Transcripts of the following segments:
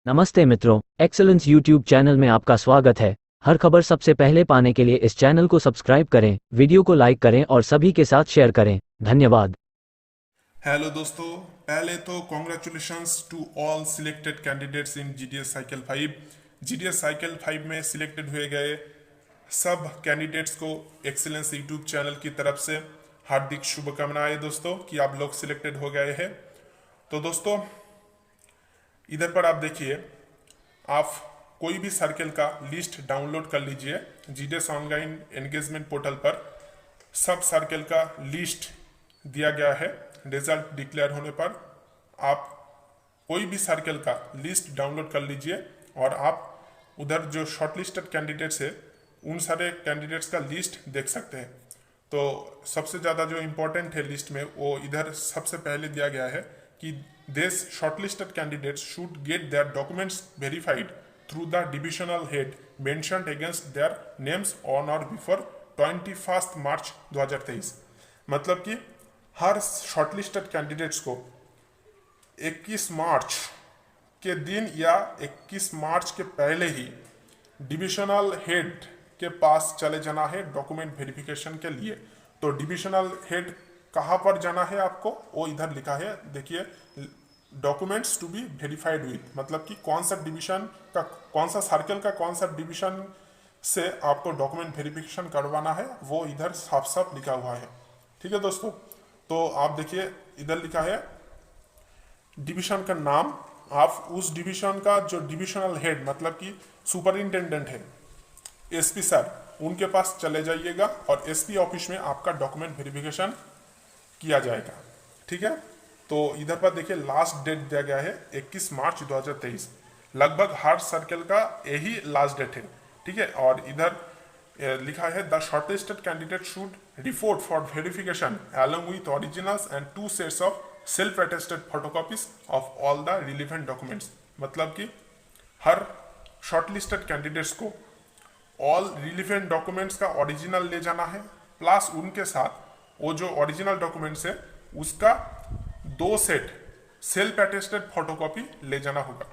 नमस्ते मित्रों, excellence YouTube channel में आपका स्वागत है। हर खबर सबसे पहले पाने के लिए इस चैनल को सब्सक्राइब करें, वीडियो को लाइक करें और सभी के साथ शेयर करें। धन्यवाद। हेलो दोस्तों, पहले तो congratulations to all selected candidates in GDS cycle 5। GDS cycle 5 में सिलेक्टेड हुए गए सब कैंडिडेट्स को एक्सेलेंस यूट्यूब चैनल की तरफ से हार्दिक शुभकामनाएं दोस्तों कि आप लोग सिलेक्टेड हो गए हैं। तो दोस्तों इधर पर आप देखिए, आप कोई भी सर्कल का लिस्ट डाउनलोड कर लीजिए जीडीएस ऑनलाइन एंगेजमेंट पोर्टल पर। सब सर्कल का लिस्ट दिया गया है। रिजल्ट डिक्लेयर होने पर आप कोई भी सर्कल का लिस्ट डाउनलोड कर लीजिए और आप उधर जो शॉर्टलिस्टेड कैंडिडेट्स है उन सारे कैंडिडेट्स का लिस्ट देख सकते हैं। तो सबसे ज़्यादा जो इम्पोर्टेंट है लिस्ट में वो इधर सबसे पहले दिया गया है कि this shortlisted candidates should get their documents verified through the divisional head mentioned against their names on और बिफोर 21 मार्च 2023। मतलब कि हर शॉर्टलिस्टेड कैंडिडेट्स को 21 मार्च के दिन या 21 मार्च के पहले ही डिविजनल हेड के पास चले जाना है डॉक्यूमेंट वेरिफिकेशन के लिए। तो डिविजनल हेड कहाँ पर जाना है आपको, वो इधर लिखा है, देखिए, documents to be verified with, मतलब कि कौन सा डिवीजन का, कौन सा सर्कल का कौन सा डिवीजन से आपको डॉक्यूमेंट वेरिफिकेशन करवाना है वो इधर साफ साफ लिखा हुआ है। ठीक है दोस्तों, तो आप देखिए इधर लिखा है डिवीजन का नाम। आप उस डिवीजन का जो डिविजनल हेड मतलब कि सुपरिंटेंडेंट है, एसपी सर, उनके पास चले जाइएगा और एसपी ऑफिस में आपका डॉक्यूमेंट वेरिफिकेशन किया जाएगा। ठीक है, तो इधर पर देखिए लास्ट डेट दिया गया है 21 मार्च 2023। लगभग हर सर्कल का यही लास्ट डेट है। ठीक है, और इधर लिखा है the shortlisted candidate should report for verification along with originals and 2 sets of self attested photocopies of all the relevant documents। मतलब कि हर शॉर्टलिस्टेड कैंडिडेट्स को ऑल रिलीवेंट डॉक्यूमेंट्स का ओरिजिनल ले जाना है, प्लस उनके साथ वो जो ओरिजिनल डॉक्यूमेंट्स है उसका 2 सेट सेल्फ अटेस्टेड फोटोकॉपी ले जाना होगा।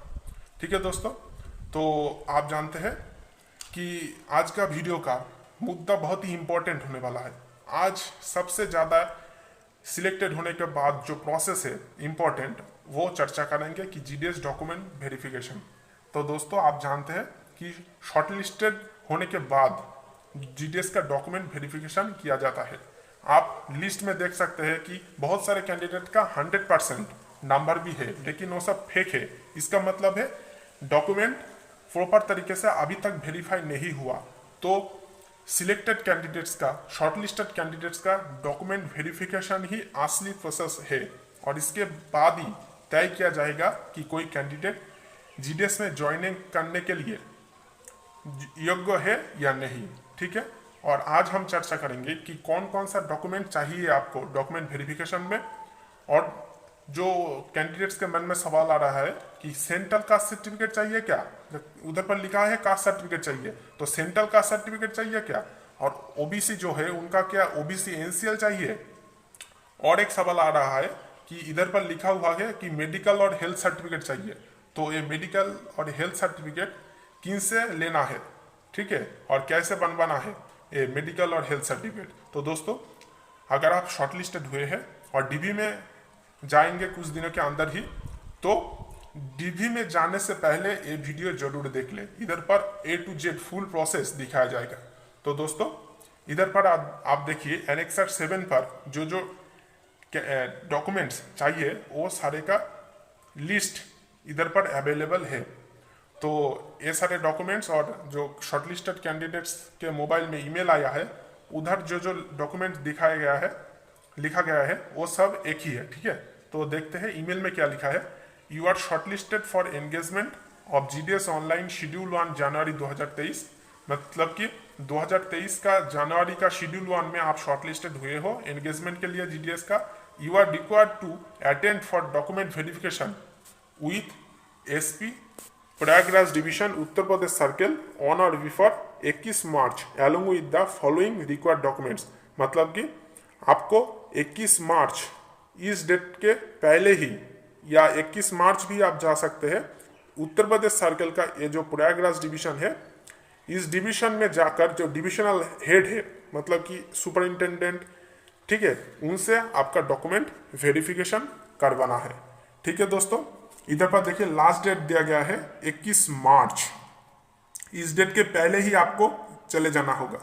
ठीक है दोस्तों, तो आप जानते हैं कि आज का वीडियो का मुद्दा बहुत ही इंपॉर्टेंट होने वाला है। आज सबसे ज़्यादा सिलेक्टेड होने के बाद जो प्रोसेस है इम्पोर्टेंट, वो चर्चा करेंगे कि जीडीएस डॉक्यूमेंट वेरिफिकेशन। तो दोस्तों आप जानते हैं कि शॉर्टलिस्टेड होने के बाद जीडीएस का डॉक्यूमेंट वेरिफिकेशन किया जाता है। आप लिस्ट में देख सकते हैं कि बहुत सारे कैंडिडेट का 100% नंबर भी है, लेकिन वो सब फेक है। इसका मतलब है डॉक्यूमेंट प्रॉपर तरीके से अभी तक वेरीफाई नहीं हुआ। तो सिलेक्टेड कैंडिडेट्स का, शॉर्टलिस्टेड कैंडिडेट्स का डॉक्यूमेंट वेरिफिकेशन ही असली प्रोसेस है और इसके बाद ही तय किया जाएगा कि कोई कैंडिडेट जीडीएस में ज्वाइनिंग करने के लिए योग्य है या नहीं। ठीक है, और आज हम चर्चा करेंगे कि कौन कौन सा डॉक्यूमेंट चाहिए आपको डॉक्यूमेंट वेरिफिकेशन में। और जो कैंडिडेट्स के मन में सवाल आ रहा है कि सेंट्रल कास्ट सर्टिफिकेट चाहिए क्या, उधर पर लिखा है कास्ट सर्टिफिकेट चाहिए, तो सेंट्रल कास्ट सर्टिफिकेट चाहिए क्या, और ओबीसी जो है उनका क्या ओबीसी एनसीएल चाहिए। और एक सवाल आ रहा है कि इधर पर लिखा हुआ है कि मेडिकल और हेल्थ सर्टिफिकेट चाहिए, तो ये मेडिकल और हेल्थ सर्टिफिकेट किन से लेना है, ठीक है, और कैसे बनवाना है ये मेडिकल और हेल्थ सर्टिफिकेट। तो दोस्तों अगर आप शॉर्टलिस्टेड हुए हैं और डीबी में जाएंगे कुछ दिनों के अंदर ही, तो डीबी में जाने से पहले ये वीडियो जरूर देख ले। इधर पर A to Z full process दिखाया जाएगा। तो दोस्तों इधर पर आप देखिए एनेक्सर 7 पर जो जो डॉक्यूमेंट्स चाहिए वो सारे का लिस्ट इधर पर अवेलेबल है। तो ये सारे डॉक्यूमेंट्स और जो शॉर्टलिस्टेड कैंडिडेट्स के मोबाइल में ईमेल आया है उधर जो जो डॉक्यूमेंट दिखाया गया है, लिखा गया है, वो सब एक ही है। ठीक है, तो देखते हैं ईमेल में क्या लिखा है। You are shortlisted for engagement of GDS online schedule 1 January 2023। मतलब कि 2023 का जनवरी का शेड्यूल 1 में आप शॉर्टलिस्टेड हुए हो एंगेजमेंट के लिए जीडीएस का। You are required to attend for document verification with SP Prayagraj division Uttar Pradesh circle on और before 21 March along with the following required documents. मतलब कि आपको 21 मार्च इस डेट के पहले ही, या 21 मार्च भी आप जा सकते हैं, उत्तर प्रदेश सर्कल का ये जो प्रयागराज डिवीजन है, इस डिवीजन में जाकर जो डिविजनल हेड है, मतलब कि सुपरिंटेंडेंट, ठीक है, उनसे आपका डॉक्यूमेंट वेरिफिकेशन करवाना है। ठीक है दोस्तों, इधर पर देखिए लास्ट डेट दिया गया है 21 मार्च। इस डेट के पहले ही आपको चले जाना होगा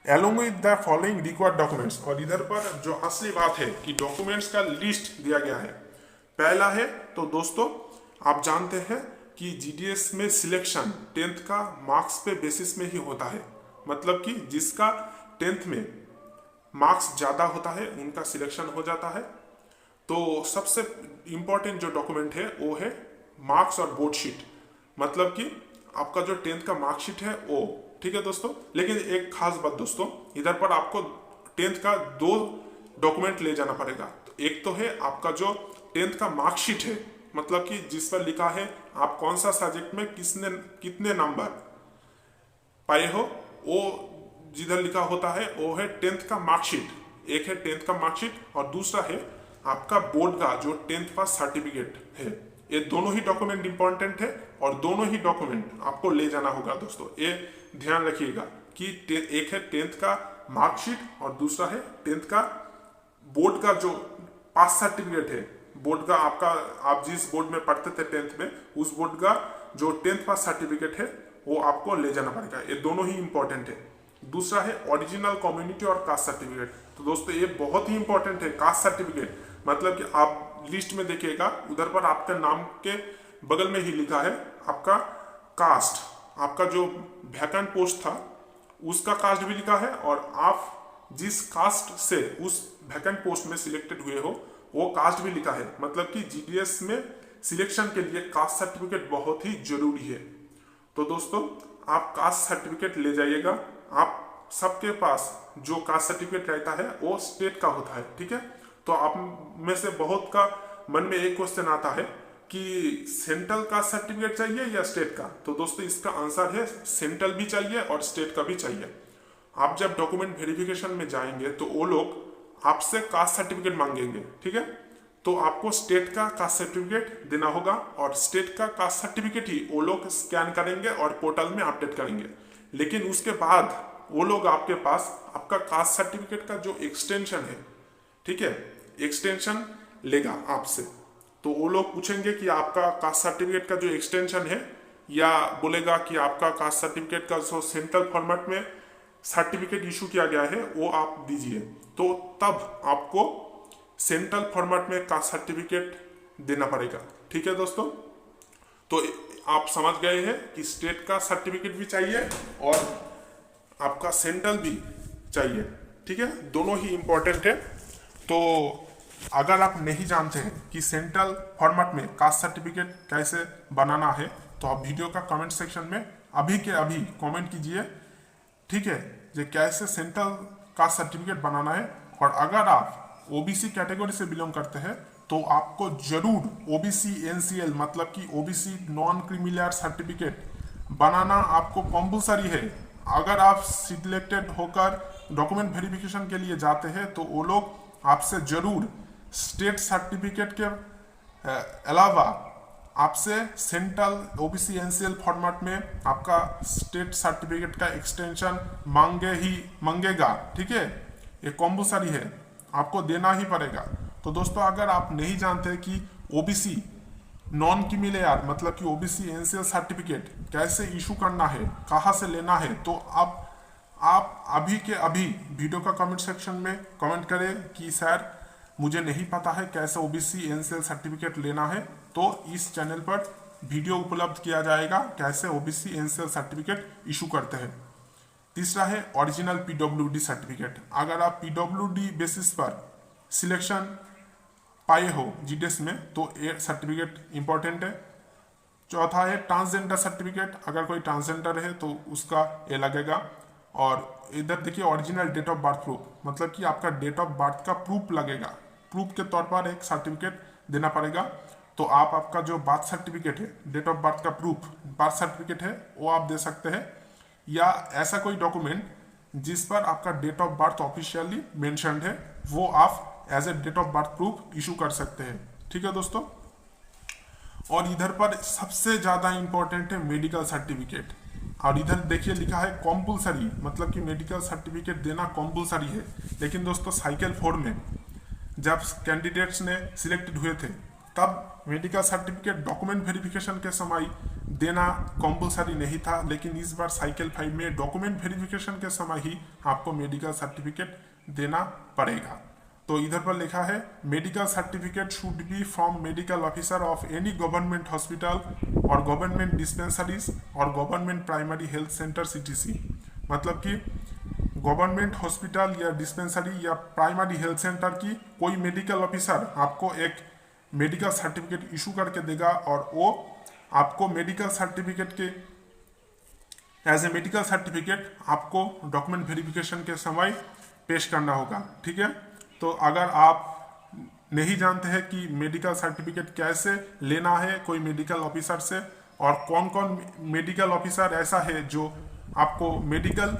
along with the following required documents। और इधर पर जो असली बात है कि डॉक्यूमेंट्स का लिस्ट दिया गया है। पहला है, तो दोस्तों आप जानते हैं कि जीडीएस में सिलेक्शन 10th का मार्क्स पे बेसिस में ही होता है, मतलब कि जिसका 10th में मार्क्स ज़्यादा होता है उनका सिलेक्शन हो जाता है। तो सबसे इम्पोर्टेंट जो डॉक्यूमेंट है वो है मार्क्स और बोर्ड शीट, मतलब कि आपका जो 10th का मार्कशीट है वो। ठीक है दोस्तों, लेकिन एक खास बात दोस्तों, इधर पर आपको 10th का 2 डॉक्यूमेंट ले जाना पड़ेगा। तो एक तो है आपका जो 10th का मार्कशीट है, मतलब कि जिस पर लिखा है आप कौन सा सब्जेक्ट में कितने नंबर पाए हो, वो जिधर लिखा होता है वो है 10th का मार्कशीट। एक है 10th का मार्कशीट और दूसरा है आपका बोर्ड का जो 10th का सर्टिफिकेट है। ये दोनों ही डॉक्यूमेंट इंपॉर्टेंट है और दोनों ही डॉक्यूमेंट आपको ले जाना होगा दोस्तों। ये ध्यान रखिएगा कि एक है 10th का मार्कशीट और दूसरा है 10th का बोर्ड का जो पास सर्टिफिकेट है। बोर्ड का आपका, आप जिस बोर्ड में पढ़ते थे 10th में, उस बोर्ड का जो 10th पास सर्टिफिकेट है वो आपको ले जाना पड़ेगा। ये दोनों ही इंपॉर्टेंट है। दूसरा है ओरिजिनल कम्युनिटी और कास्ट सर्टिफिकेट। तो दोस्तों ये बहुत ही इंपॉर्टेंट है कास्ट सर्टिफिकेट, मतलब कि आप लिस्ट में देखिएगा उधर पर आपके नाम के बगल में ही लिखा है आपका कास्ट, आपका जो वैकेंट पोस्ट था उसका कास्ट भी लिखा है और आप जिस कास्ट से उस वैकेंट पोस्ट में सिलेक्टेड हुए हो वो कास्ट भी लिखा है। मतलब कि जीडीएस में सिलेक्शन के लिए कास्ट सर्टिफिकेट बहुत ही जरूरी है। तो दोस्तों आप कास्ट सर्टिफिकेट ले जाइएगा। आप सबके पास जो कास्ट सर्टिफिकेट रहता है वो स्टेट का होता है। ठीक है, तो आप में से बहुत का मन में एक क्वेश्चन आता है कि सेंट्रल कास्ट सर्टिफिकेट चाहिए या स्टेट का। तो दोस्तों इसका आंसर है सेंट्रल भी चाहिए और स्टेट का भी चाहिए। आप जब डॉक्यूमेंट वेरिफिकेशन में जाएंगे तो वो लोग आपसे कास्ट सर्टिफिकेट मांगेंगे। ठीक है, तो आपको स्टेट का कास्ट सर्टिफिकेट देना होगा और स्टेट का कास्ट सर्टिफिकेट ही वो लोग स्कैन करेंगे और पोर्टल में अपडेट करेंगे। लेकिन उसके बाद वो लोग आपके पास आपका कास्ट सर्टिफिकेट का जो एक्सटेंशन है, ठीक है, एक्सटेंशन लेगा आपसे। तो वो लोग पूछेंगे कि आपका कास्ट सर्टिफिकेट का जो एक्सटेंशन है, या बोलेगा कि आपका कास्ट सर्टिफिकेट का जो सेंट्रल फॉर्मेट में सर्टिफिकेट इशू किया गया है वो आप दीजिए। तो तब आपको सेंट्रल फॉर्मेट में कास्ट सर्टिफिकेट देना पड़ेगा। ठीक है दोस्तों, तो आप समझ गए हैं कि स्टेट का सर्टिफिकेट भी चाहिए और आपका सेंट्रल भी चाहिए। ठीक है, दोनों ही इंपॉर्टेंट है। तो अगर आप नहीं जानते हैं कि सेंट्रल फॉर्मेट में कास्ट सर्टिफिकेट कैसे बनाना है, तो आप वीडियो का कमेंट सेक्शन में अभी के अभी कमेंट कीजिए। ठीक है, जो कैसे सेंट्रल कास्ट सर्टिफिकेट बनाना है। और अगर आप ओबीसी कैटेगरी से बिलोंग करते हैं तो आपको जरूर ओबीसी एनसीएल, मतलब कि ओबीसी नॉन क्रीमी सर्टिफिकेट बनाना आपको कंपलसरी है। अगर आप सिलेक्टेड होकर डॉक्यूमेंट वेरिफिकेशन के लिए जाते हैं तो वो लोग आपसे जरूर स्टेट सर्टिफिकेट के अलावा आपसे सेंट्रल ओबीसी एनसीएल फॉर्मेट में आपका स्टेट सर्टिफिकेट का एक्सटेंशन मांगेगा। ठीक है, ये कंपलसरी है, आपको देना ही पड़ेगा। तो दोस्तों अगर आप नहीं जानते कि ओबीसी नॉन क्रीमिलेयर, मतलब कि ओबीसी एनसीएल सर्टिफिकेट कैसे इशू करना है, कहाँ से लेना है, तो आप अभी के अभी वीडियो का कमेंट सेक्शन में कमेंट करें कि सर मुझे नहीं पता है कैसे ओबीसी एनसीएल सर्टिफिकेट लेना है। तो इस चैनल पर वीडियो उपलब्ध किया जाएगा कैसे ओबीसी एनसीएल सर्टिफिकेट इशू करते हैं। तीसरा है ओरिजिनल पीडब्ल्यूडी सर्टिफिकेट। अगर आप पीडब्ल्यूडी बेसिस पर सिलेक्शन पाए हो जीडीएस में तो ये सर्टिफिकेट इंपॉर्टेंट है। चौथा है ट्रांसजेंडर सर्टिफिकेट। अगर कोई ट्रांसजेंडर है तो उसका ये लगेगा। और इधर देखिए original date of birth proof, मतलब कि आपका डेट ऑफ बर्थ का प्रूफ लगेगा। प्रूफ के तौर पर एक सर्टिफिकेट देना पड़ेगा। तो आप आपका जो बर्थ सर्टिफिकेट है, डेट ऑफ बर्थ का प्रूफ बर्थ सर्टिफिकेट है, वो आप दे सकते हैं, या ऐसा कोई डॉक्यूमेंट जिस पर आपका date of birth officially mentioned है वो आप as a date of birth proof issue कर सकते हैं। ठीक है दोस्तों, और इधर पर सबसे ज़्यादा इंपॉर्टेंट है मेडिकल सर्टिफिकेट। और इधर देखिए लिखा है कॉम्पल्सरी, मतलब कि मेडिकल सर्टिफिकेट देना कॉम्पल्सरी है। लेकिन दोस्तों साइकिल 4 में जब कैंडिडेट्स ने सिलेक्टेड हुए थे तब मेडिकल सर्टिफिकेट डॉक्यूमेंट वेरिफिकेशन के समय देना कॉम्पल्सरी नहीं था, लेकिन इस बार साइकिल 5 में डॉक्यूमेंट वेरिफिकेशन के समय ही आपको मेडिकल सर्टिफिकेट देना पड़ेगा। तो इधर पर लिखा है medical certificate should be from medical officer of any government hospital और गवर्नमेंट डिस्पेंसरीज और government primary health centre CTC। मतलब कि गवर्नमेंट हॉस्पिटल या डिस्पेंसरी या प्राइमरी हेल्थ सेंटर की कोई मेडिकल ऑफिसर आपको एक मेडिकल सर्टिफिकेट इशू करके देगा और वो आपको मेडिकल सर्टिफिकेट के एज ए मेडिकल सर्टिफिकेट आपको डॉक्यूमेंट वेरिफिकेशन के समय पेश करना होगा। ठीक है, तो अगर आप नहीं जानते हैं कि मेडिकल सर्टिफिकेट कैसे लेना है कोई मेडिकल ऑफिसर से और कौन कौन मेडिकल ऑफिसर ऐसा है जो आपको मेडिकल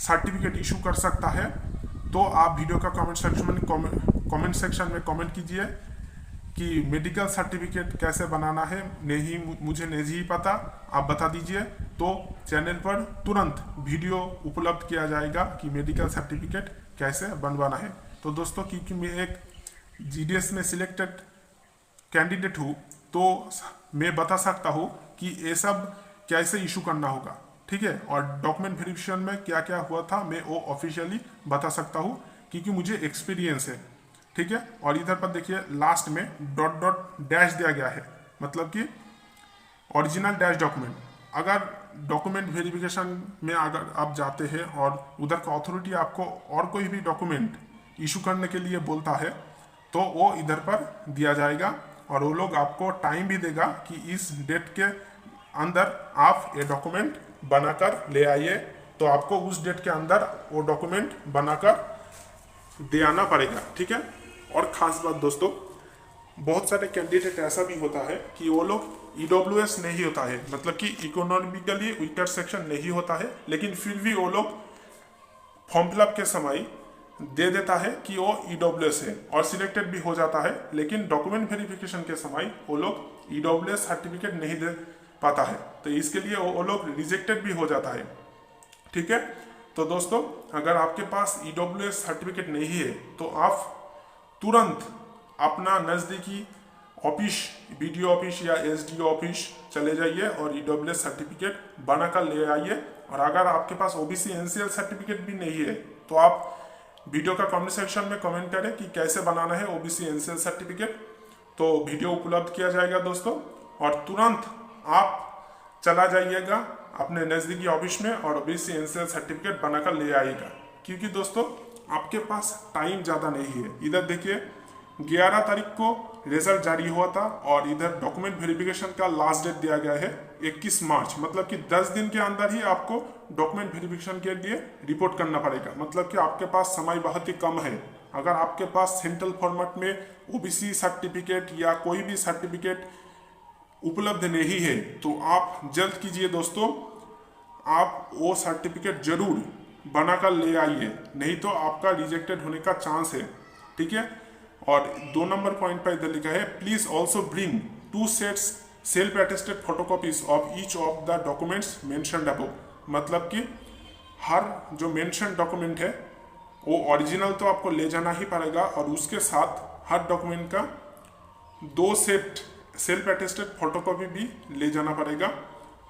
सर्टिफिकेट इशू कर सकता है, तो आप वीडियो का कमेंट सेक्शन में कमेंट कीजिए कि मेडिकल सर्टिफिकेट कैसे बनाना है। मुझे नहीं पता, आप बता दीजिए, तो चैनल पर तुरंत वीडियो उपलब्ध किया जाएगा कि मेडिकल सर्टिफिकेट कैसे बनवाना है। तो दोस्तों क्योंकि मैं एक GDS में सिलेक्टेड कैंडिडेट हूँ तो मैं बता सकता हूँ कि ये सब कैसे इशू करना होगा। ठीक है, और डॉक्यूमेंट वेरिफिकेशन में क्या क्या हुआ था मैं वो ऑफिशियली बता सकता हूँ क्योंकि मुझे एक्सपीरियंस है। ठीक है, और इधर पर देखिए लास्ट में डॉट डॉट डैश दिया गया है, मतलब कि ओरिजिनल डैश डॉक्यूमेंट। अगर डॉक्यूमेंट वेरिफिकेशन में अगर आप जाते हैं और उधर का अथॉरिटी आपको और कोई भी डॉक्यूमेंट इशू करने के लिए बोलता है तो वो इधर पर दिया जाएगा और वो लोग आपको टाइम भी देगा कि इस डेट के अंदर आप ये डॉक्यूमेंट बनाकर ले आइए। तो आपको उस डेट के अंदर वो डॉक्यूमेंट बनाकर दे आना पड़ेगा। ठीक है, और खास बात दोस्तों, बहुत सारे कैंडिडेट ऐसा भी होता है कि वो लोग EWS नहीं होता है, मतलब कि इकोनॉमिकली वीकर सेक्शन नहीं होता है, लेकिन फिर भी वो लोग फॉर्म फिलअप के समय दे देता है कि वो EWS है और सिलेक्टेड भी हो जाता है, लेकिन डॉक्यूमेंट वेरिफिकेशन के समय वो लोग EWS सर्टिफिकेट नहीं दे पाता है, तो इसके लिए वो लोग रिजेक्टेड भी हो जाता है। ठीक है, तो दोस्तों अगर आपके पास EWS सर्टिफिकेट नहीं है तो आप तुरंत अपना नज़दीकी ऑफिस, BDO ऑफिस या SDO ऑफिस चले जाइए और EWS सर्टिफिकेट बनाकर ले आइए। और अगर आपके पास OBC NCL सर्टिफिकेट भी नहीं है तो आप वीडियो का कमेंट सेक्शन में कमेंट करें कि कैसे बनाना है OBC NCL सर्टिफिकेट, तो वीडियो उपलब्ध किया जाएगा दोस्तों। और तुरंत आप चला जाइएगा अपने नज़दीकी ऑफिस में और OBC NCL सर्टिफिकेट बनाकर ले आइएगा, क्योंकि दोस्तों आपके पास टाइम ज़्यादा नहीं है। इधर देखिए 11 तारीख को रिजल्ट जारी हुआ था और इधर डॉक्यूमेंट वेरिफिकेशन का लास्ट डेट दिया गया है 21 मार्च, मतलब कि 10 दिन के अंदर ही आपको डॉक्यूमेंट वेरिफिकेशन के लिए रिपोर्ट करना पड़ेगा। मतलब कि आपके पास समय बहुत ही कम है। अगर आपके पास सेंट्रल फॉर्मेट में OBC सर्टिफिकेट या कोई भी सर्टिफिकेट उपलब्ध नहीं है तो आप जल्द कीजिए दोस्तों, आप वो सर्टिफिकेट जरूर बनाकर ले आइए, नहीं तो आपका रिजेक्टेड होने का चांस है। ठीक है, और 2 नंबर पॉइंट पर इधर लिखा है please also bring 2 sets self attested photocopies of each of the documents mentioned above. मतलब कि हर जो मेंशन डॉक्यूमेंट है वो ओरिजिनल तो आपको ले जाना ही पड़ेगा और उसके साथ हर डॉक्यूमेंट का 2 सेट सेल्फ अटेस्टेड फोटोकॉपी भी ले जाना पड़ेगा।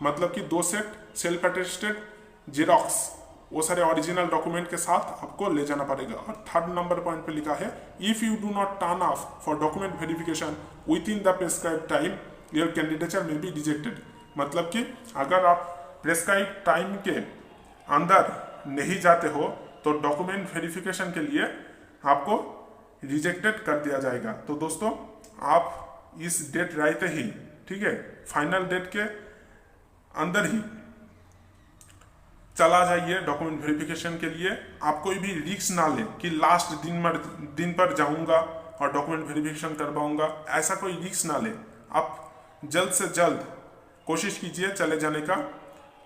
मतलब कि 2 सेट सेल्फ अटेस्टेड जेरॉक्स वो सारे ओरिजिनल डॉक्यूमेंट के साथ आपको ले जाना पड़ेगा। और 3rd नंबर पॉइंट पे लिखा है if you do not turn off for document verification with in the prescribe time your candidature में बी रिजेक्टेड। मतलब कि अगर आप प्रेस्क्राइब टाइम के अंदर नहीं जाते हो तो डॉक्यूमेंट वेरिफिकेशन के लिए आपको रिजेक्टेड कर दिया जाएगा। तो दोस्तों आप इस डेट रहते ही, ठीक है, फाइनल डेट के अंदर ही चला जाइए डॉक्यूमेंट वेरिफिकेशन के लिए। आप कोई भी रिस्क ना ले कि लास्ट दिन पर जाऊंगा और डॉक्यूमेंट वेरिफिकेशन करवाऊंगा, ऐसा कोई रिस्क ना ले। आप जल्द से जल्द कोशिश कीजिए चले जाने का,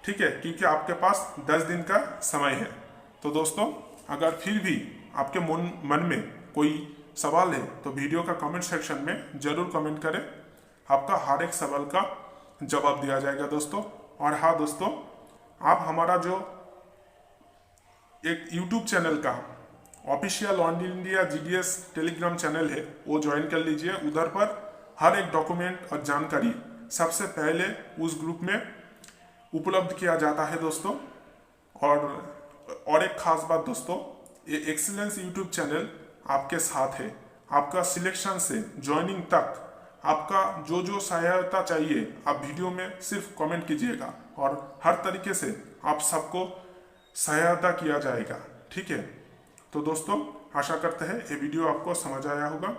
ठीक है, क्योंकि आपके पास 10 दिन का समय है। तो दोस्तों अगर फिर भी आपके मन में कोई सवाल है तो वीडियो का कमेंट सेक्शन में जरूर कमेंट करें। आपका हर एक सवाल का जवाब दिया जाएगा दोस्तों। और हाँ दोस्तों, आप हमारा जो एक यूट्यूब चैनल का official all India GDS Telegram channel है, वो ज्वाइन कर लीजिए। उधर पर हर एक डॉक्यूमेंट और जानकारी सबसे पहले उस ग्रुप में उपलब्ध किया जाता है दोस्तों। और एक खास बात दोस्तों, ये एक्सीलेंस यूट्यूब चैनल आपके साथ है। आपका सिलेक्शन से ज्वाइनिंग तक आपका जो जो सहायता चाहिए आप वीडियो में सिर्फ कमेंट कीजिएगा और हर तरीके से आप सबको सहायता किया जाएगा, ठीक है। तो दोस्तों आशा करते हैं ये वीडियो आपको समझ आया होगा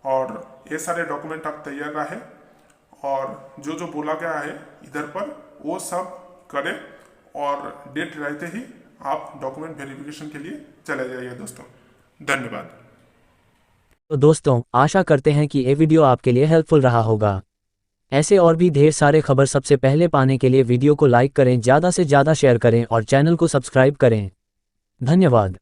और ये सारे डॉक्यूमेंट आप तैयार रहे और जो जो बोला गया है इधर पर वो सब करें और डेट रहते ही आप डॉक्यूमेंट वेरिफिकेशन के लिए चले जाइए दोस्तों। धन्यवाद। तो दोस्तों आशा करते हैं कि ये वीडियो आपके लिए हेल्पफुल रहा होगा। ऐसे और भी ढेर सारे खबर सबसे पहले पाने के लिए वीडियो को लाइक करें, ज़्यादा से ज़्यादा शेयर करें और चैनल को सब्सक्राइब करें। धन्यवाद।